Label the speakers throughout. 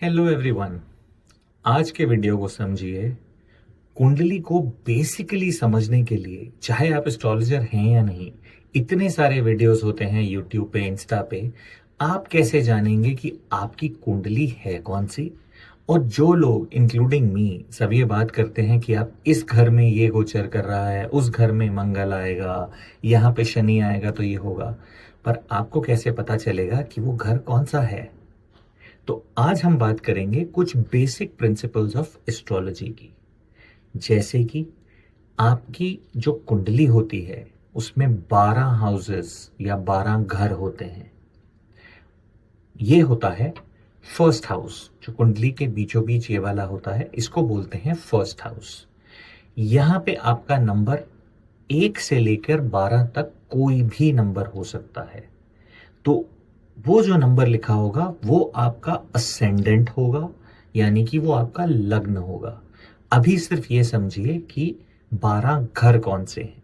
Speaker 1: Hello everyone. आज के video को समझिए। कुंडली को बेसिकली समझने के लिए, चाहे आप एस्ट्रोलॉजर हैं या नहीं, इतने सारे वीडियोस होते हैं यूट्यूब पे, इंस्टा पे। आप कैसे जानेंगे कि आपकी कुंडली है कौन सी? और जो लोग इंक्लूडिंग मी सब ये बात करते हैं कि आप इस घर में ये गोचर कर रहा है, उस घर में मंगल आएगा, यहाँ पे शनि आएगा तो ये होगा, पर आपको कैसे पता चलेगा कि वो घर कौन सा है? तो आज हम बात करेंगे कुछ बेसिक प्रिंसिपल्स ऑफ एस्ट्रोलॉजी की। जैसे कि आपकी जो कुंडली होती है उसमें 12 हाउसेस या 12 घर होते हैं। ये होता है फर्स्ट हाउस। जो कुंडली के बीचों बीच ये वाला होता है, इसको बोलते हैं फर्स्ट हाउस। यहां पे आपका नंबर 1 से लेकर 12 तक कोई भी नंबर हो सकता है। तो वो जो नंबर लिखा होगा वो आपका असेंडेंट होगा, यानी कि वो आपका लग्न होगा। अभी सिर्फ ये समझिए कि 12 घर कौन से हैं।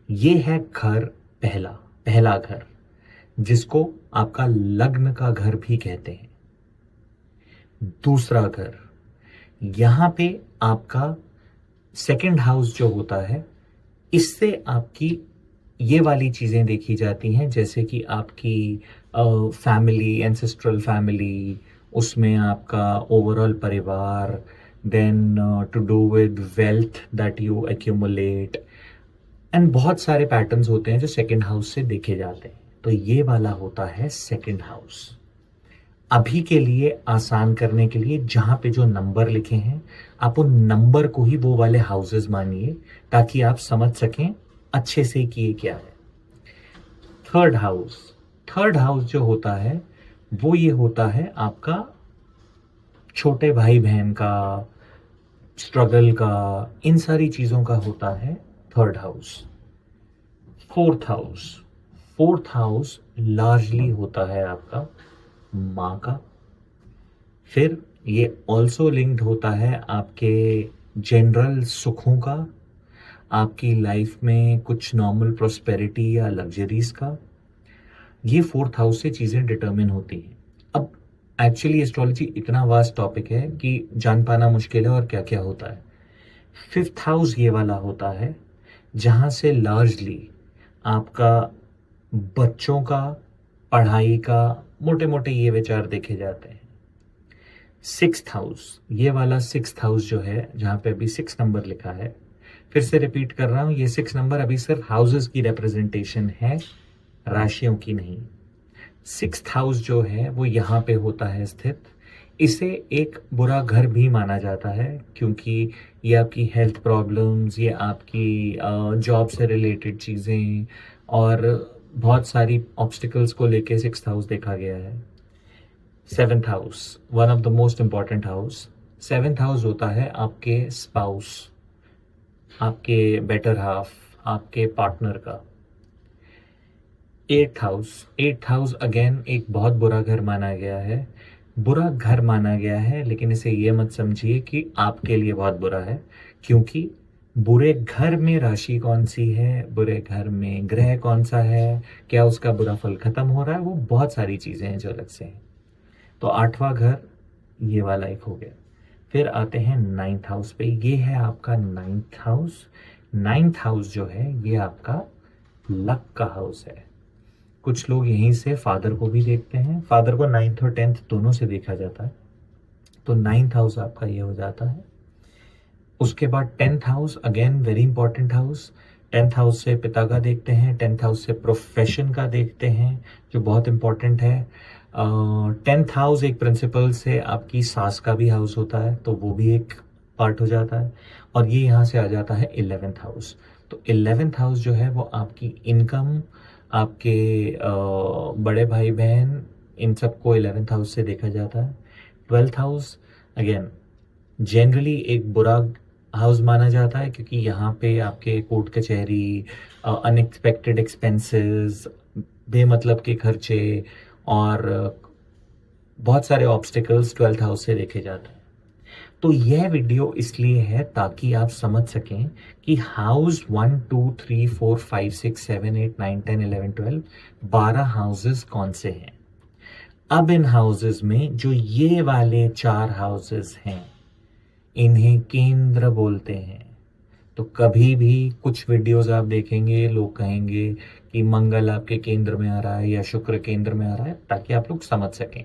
Speaker 1: ये है घर पहला, पहला घर, जिसको आपका लग्न का घर भी कहते हैं। दूसरा घर, यहां पे आपका सेकंड हाउस जो होता है, इससे आपकी ये वाली चीजें देखी जाती हैं, जैसे कि आपकी फैमिली, एंसेस्ट्रल फैमिली, उसमें आपका ओवरऑल परिवार, then to do with wealth that you accumulate, and बहुत सारे पैटर्न्स होते हैं जो सेकंड हाउस से देखे जाते हैं। तो ये वाला होता है सेकंड हाउस। अभी के लिए आसान करने के लिए जहां पे जो नंबर लिखे हैं, आप उन नंबर को ही वो वाले हाउसेस मानिए, ताकि आप समझ सकें अच्छे से कि ये क्या है। थर्ड हाउस, थर्ड हाउस जो होता है वो ये होता है आपका छोटे भाई बहन का, स्ट्रगल का, इन सारी चीजों का होता है third house. Fourth house, fourth house largely होता है आपका माँ का। फिर ये ऑल्सो लिंक्ड होता है आपके जनरल सुखों का, आपकी लाइफ में कुछ नॉर्मल प्रोस्पेरिटी या लग्जरीज का। ये फोर्थ हाउस से चीजें डिटरमिन होती हैं। अब एक्चुअली एस्ट्रोलॉजी इतना वास्ट टॉपिक है कि जान पाना मुश्किल है और क्या क्या होता है। फिफ्थ हाउस ये वाला होता है जहां से लार्जली आपका बच्चों का, पढ़ाई का, मोटे मोटे ये विचार देखे जाते हैं। सिक्स्थ हाउस, ये वाला सिक्स्थ हाउस जो है, जहां पे अभी 6 नंबर लिखा है, फिर से रिपीट कर रहा हूं, ये 6 नंबर अभी सिर्फ हाउसेस की रिप्रेजेंटेशन है, राशियों की नहीं। सिक्स्थ हाउस जो है वो यहाँ पे होता है स्थित। इसे एक बुरा घर भी माना जाता है, क्योंकि ये आपकी हेल्थ प्रॉब्लम्स, ये आपकी जॉब से रिलेटेड चीज़ें और बहुत सारी ऑब्स्टिकल्स को लेके सिक्स्थ हाउस देखा गया है। Seventh house, one of the most important house. Seventh house होता है आपके स्पाउस, आपके बेटर हाफ, आपके पार्टनर का। Eighth house, eighth house again एक बहुत बुरा घर माना गया है। बुरा घर माना गया है, लेकिन इसे ये मत समझिए कि आपके लिए बहुत बुरा है, क्योंकि बुरे घर में राशि कौन सी है, बुरे घर में ग्रह कौन सा है, क्या उसका बुरा फल खत्म हो रहा है, वो बहुत सारी चीजें हैं जो अलग से हैं। तो आठवां घर ये वाला एक हो गया। फिर आते हैं नाइन्थ हाउस पे। ये है आपका नाइन्थ हाउस। नाइन्थ हाउस जो है ये आपका लक का हाउस है। कुछ लोग यहीं से फादर को भी देखते हैं। फादर को नाइन्थ और 10th दोनों से देखा जाता है। तो नाइन्थ हाउस आपका ये हो जाता है। उसके बाद 10th house, again very important house. 10th house से पिता का देखते हैं, 10th हाउस से प्रोफेशन का देखते हैं, जो बहुत इंपॉर्टेंट है। 10th हाउस एक प्रिंसिपल से आपकी सास का भी हाउस होता है, तो वो भी एक पार्ट हो जाता है। और ये यहाँ से आ जाता है 11th हाउस। तो 11th हाउस जो है वो आपकी इनकम, आपके बड़े भाई बहन, इन सबको 11th हाउस से देखा जाता है। 12th हाउस अगेन जनरली एक बुरा हाउस माना जाता है, क्योंकि यहाँ पे आपके कोर्ट कचहरी, अनएक्सपेक्टेड एक्सपेंसेस, बेमतलब के खर्चे और बहुत सारे ऑब्स्टिकल्स 12th हाउस से देखे जाते हैं। तो यह वीडियो इसलिए है ताकि आप समझ सकें कि हाउस 1 2 3 4 5 6 7 8 9 10 11 12 12 हाउसेस कौन से हैं। अब इन हाउसेस में जो ये वाले 4 हाउसेस हैं, इन्हें केंद्र बोलते हैं। तो कभी भी कुछ वीडियोस आप देखेंगे, लोग कहेंगे कि मंगल आपके केंद्र में आ रहा है या शुक्र केंद्र में आ रहा है, ताकि आप लोग समझ सकें।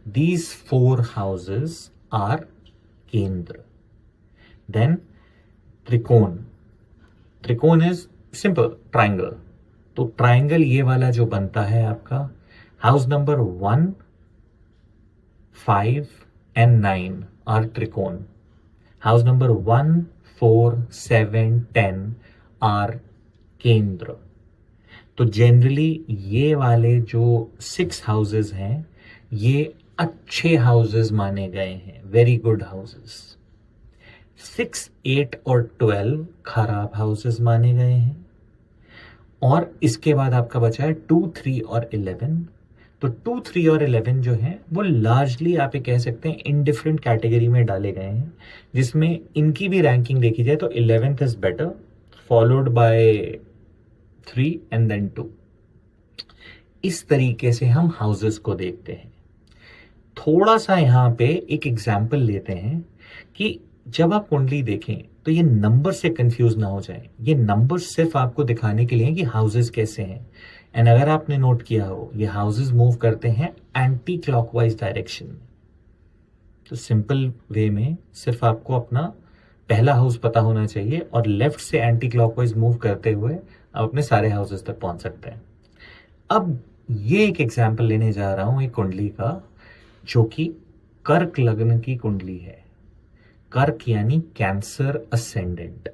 Speaker 1: These 4 houses are केंद्र। Then त्रिकोण। त्रिकोण इज सिंपल ट्राइंगल। तो ट्राइंगल ये वाला जो बनता है आपका, हाउस नंबर 1, 5 and 9 आर त्रिकोण। हाउस नंबर 1, 4, 7, 10 आर केंद्र। तो जनरली ये वाले जो 6 हाउसेस हैं, ये अच्छे हाउसेस माने गए हैं, वेरी गुड हाउसेस। 6, 8 और 12 खराब हाउसेस माने गए हैं। और इसके बाद आपका बचा है 2, 3 और 11। तो 2, 3 और 11 जो है वो लार्जली आप ये कह सकते हैं इनडिफरेंट कैटेगरी में डाले गए हैं, जिसमें इनकी भी रैंकिंग देखी जाए तो 11th is better, followed by 3 and then 2। इस तरीके से हम हाउसेस को देखते हैं। थोड़ा सा यहां पे एक एग्जाम्पल लेते हैं कि जब आप कुंडली देखें तो ये नंबर से कंफ्यूज ना हो जाए। ये नंबर सिर्फ आपको दिखाने के लिए कि हाउसेस कैसे हैं। एंड अगर आपने नोट किया हो, ये हाउसेस मूव करते हैं एंटी क्लॉकवाइज डायरेक्शन में। तो सिंपल वे में सिर्फ आपको अपना पहला हाउस पता होना चाहिए और लेफ्ट से एंटी क्लॉकवाइज मूव करते हुए आप अपने सारे हाउसेस तक पहुंच सकते हैं। अब ये एक एग्जाम्पल लेने जा रहा हूं एक कुंडली का, जो कि कर्क लग्न की कुंडली है। कर्क यानी कैंसर असेंडेंट।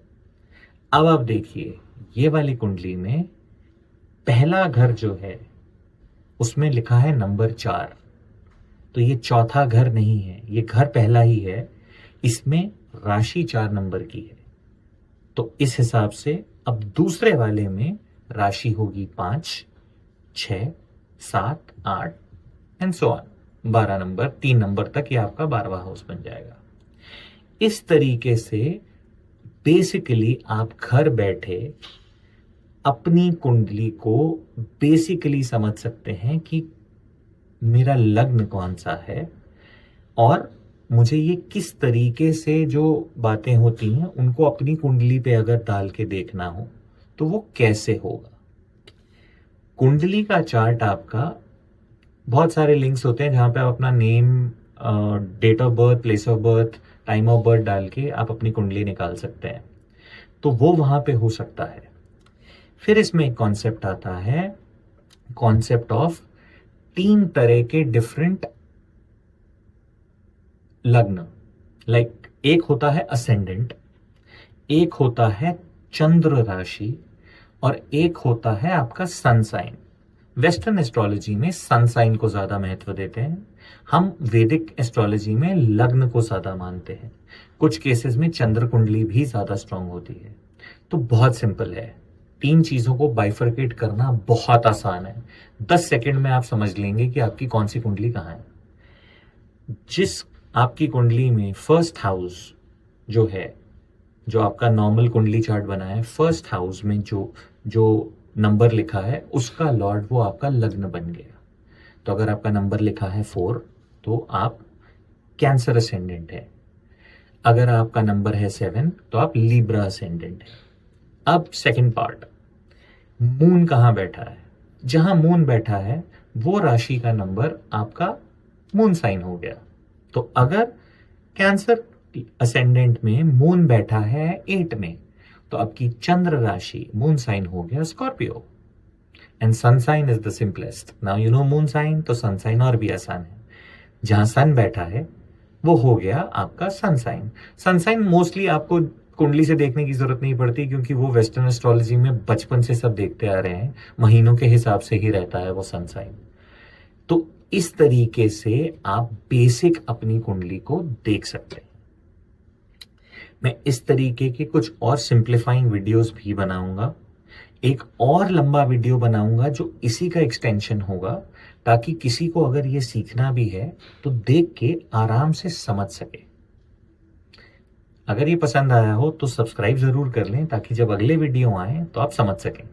Speaker 1: अब आप देखिए, ये वाली कुंडली में पहला घर जो है उसमें लिखा है नंबर 4। तो ये चौथा घर नहीं है, ये घर पहला ही है। इसमें राशि 4 नंबर की है। तो इस हिसाब से अब दूसरे वाले में राशि होगी 5, 6, 7, 8 and so on. 12 number, 3 number तक ये आपका 12वां हाउस बन जाएगा। इस तरीके से बेसिकली आप घर बैठे अपनी कुंडली को बेसिकली समझ सकते हैं कि मेरा लग्न कौन सा है और मुझे ये किस तरीके से जो बातें होती हैं उनको अपनी कुंडली पे अगर डाल के देखना हो तो वो कैसे होगा। कुंडली का चार्ट आपका बहुत सारे लिंक्स होते हैं जहां पे आप अपना name, date of birth, place of birth, time of birth डाल के आप अपनी कुंडली निकाल सकते हैं। तो वो वहां पे हो सकता है। फिर इसमें एक कॉन्सेप्ट आता है, कॉन्सेप्ट ऑफ 3 तरह के डिफरेंट लग्न। लाइक एक होता है असेंडेंट, एक होता है चंद्र राशि और एक होता है आपका सन साइन। वेस्टर्न एस्ट्रोलॉजी में सन साइन को ज्यादा महत्व देते हैं, हम वैदिक एस्ट्रोलॉजी में लग्न को ज्यादा मानते हैं। कुछ केसेस में चंद्र कुंडली भी ज्यादा स्ट्रांग होती है। तो बहुत सिंपल है, 3 चीजों को बाइफरकेट करना बहुत आसान है। 10 सेकंड में आप समझ लेंगे कि आपकी कौन सी कुंडली कहां है। जिस आपकी कुंडली में फर्स्ट हाउस जो है, जो आपका नॉर्मल कुंडली चार्ट बना है, फर्स्ट हाउस में जो नंबर लिखा है उसका लॉर्ड वो आपका लग्न बन गया। तो अगर आपका नंबर लिखा है 4 तो आप कैंसर असेंडेंट है। अगर आपका नंबर है 7 तो आप लिब्रा असेंडेंट है। अब सेकंड पार्ट, मून कहां बैठा है। जहां मून बैठा है वो राशि का नंबर आपका मून साइन हो गया। तो अगर कैंसर असेंडेंट में मून बैठा है 8 में तो आपकी चंद्र राशि मून साइन हो गया Scorpio. And sun sign is the simplest. Now you know moon sign, तो सन साइन और भी आसान है। जहां सन बैठा है वो हो गया आपका sun sign. Sun sign mostly आपको कुंडली से देखने की जरूरत नहीं पड़ती, क्योंकि वो वेस्टर्न एस्ट्रोलॉजी में बचपन से सब देखते आ रहे हैं, महीनों के हिसाब से ही रहता है वो सन साइन। तो इस तरीके से आप बेसिक अपनी कुंडली को देख सकते हैं। मैं इस तरीके के कुछ और सिंप्लीफाइंग वीडियोस भी बनाऊंगा। एक और लंबा वीडियो बनाऊंगा जो इसी का एक्सटेंशन होगा, ताकि किसी को अगर ये सीखना भी है तो देख के आराम से समझ सके। अगर ये पसंद आया हो तो सब्सक्राइब जरूर कर लें, ताकि जब अगले वीडियो आए तो आप समझ सकें।